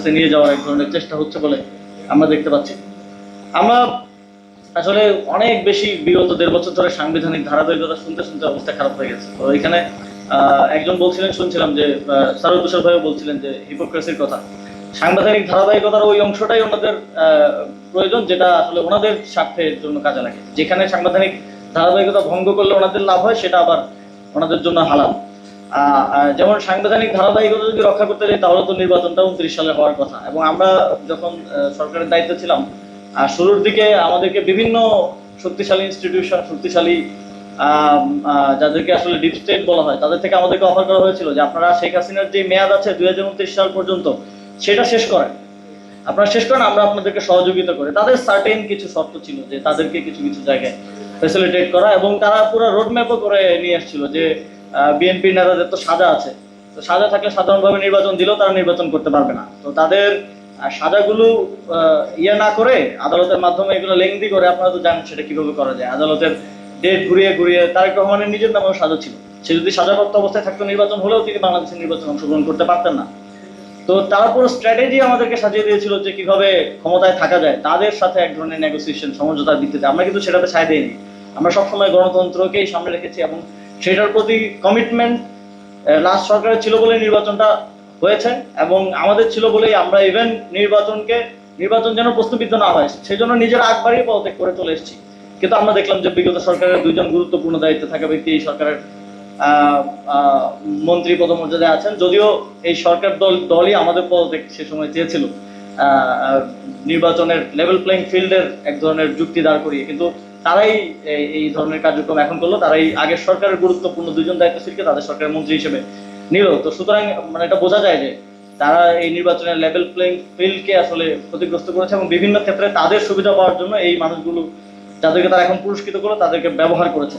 আস্তে নিয়ে যাওয়ার এক ধরনের চেষ্টা হচ্ছে বলে আমরা দেখতে পাচ্ছি। আমরা আসলে অনেক বেশি বিগত 1.5 বছর ধরে সাংবিধানিক ধারাবাহিকতা শুনতে শুনতে অবস্থা খারাপ হয়ে গেছে। তো এখানে একজন বলছিলেন, শুনছিলাম যে সারুল তুষার ভাইও বলছিলেন যে হিপোক্রেসির কথা। সাংবিধানিক ধারাবাহিকতার ওই অংশটাই ওনাদের প্রয়োজন, যেটা আসলে ওনাদের স্বার্থের জন্য কাজে লাগে। যেখানে সাংবিধানিক ধারাবাহিকতা ভঙ্গ করলে ওনাদের লাভ হয়, সেটা আবার ওনাদের জন্য হালাল। যেমন সাংবিধানিক ধারাবাহিকতা যদি রক্ষা করতে যাই, তাহলে তো নির্বাচনটা 29 সালে হওয়ার কথা। এবং আমরা যখন সরকারের দায়িত্বে ছিলাম, শুরুর দিকে আমাদেরকে বিভিন্ন শক্তিশালী ইনস্টিটিউশন, শক্তিশালী যাদেরকে আসলে ডিপ স্টেট বলা হয়, তাদের থেকে আমাদেরকে অফার করা হয়েছিল যে আপনারা শেখ হাসিনার যে মেয়াদ আছে 2029 সাল পর্যন্ত, সেটা শেষ করেন, আপনারা শেষ করেন, আমরা আপনাদেরকে সহযোগিতা করে। তাদের সার্টেন কিছু শর্ত ছিল যে তাদেরকে কিছু কিছু জায়গায় ফ্যাসিলিটেট করা, এবং তারা পুরো রোডম্যাপও করে নিয়ে আসছিল যে বিএনপি নেতাদের তো সাজা আছে, তো সাজা থাকলে সাধারণভাবে নির্বাচন দিলেও তারা নির্বাচন করতে পারবে না। তো তাদের সাজাগুলো ইয়ে না করে আদালতের মাধ্যমে এগুলো লেংদি করে, আপনারা তো জানেন সেটা কিভাবে করা যায়। আদালতের ডেট ঘুরিয়ে ঘুরিয়ে, তারেক রহমানের নিজের নামেও সাজা ছিল, সে যদি সাজাপ্রাপ্ত অবস্থায় থাকতো নির্বাচন হলেও তিনি বাংলাদেশের নির্বাচন অংশগ্রহণ করতে পারতেন না। তো তারা পুরো স্ট্র্যাটেজি আমাদেরকে সাজিয়ে দিয়েছিল যে কিভাবে ক্ষমতায় থাকা যায়, তাদের সাথে এক ধরনের নেগোসিয়েশন, সমঝোতার ভিত্তিতে। আমরা কিন্তু সেটাতে সায় দিইনি। আমরা সবসময় গণতন্ত্রকেই সামনে রেখেছি, এবং সেটার প্রতি কমিটমেন্ট লাস্ট সরকারের ছিল বলে নির্বাচনটা হয়েছে, এবং আমাদের ছিল বলেই আমরা ইভেন নির্বাচন যেন প্রশ্নবিদ্ধ না হয়, সেই জন্য নিজের আগ বাড়িয়ে পদত্যাগ করে চলে এসেছি। কিন্তু আমরা দেখলাম যে বিগত সরকারের 2 জন গুরুত্বপূর্ণ দায়িত্বে থাকা ব্যক্তি এই সরকারের মন্ত্রী পদমর্যাদায় আছেন, যদিও এই সরকার দলই আমাদের পদত্যাগ সে সময় চেয়েছিল নির্বাচনের লেভেল প্লেইং ফিল্ডের এক ধরনের যুক্তি দাঁড় করিয়ে, কিন্তু তারাই এই ধরনের কার্যক্রম এখন করলো। তারাই আগের সরকারের গুরুত্বপূর্ণ 2 জন দায়িত্বশীলকে তাদের সরকারের মন্ত্রী হিসেবে নিল। তো সুতরাং মানে এটা বোঝা যায় যে তারা এই নির্বাচনের লেভেল প্লেইং ফিল্ডকে আসলে ক্ষতিগ্রস্ত করেছে, এবং বিভিন্ন ক্ষেত্রে তাদের সুবিধা পাওয়ার জন্য এই মানুষগুলো যাদেরকে তারা এখন পুরস্কৃত করলো তাদেরকে ব্যবহার করেছে।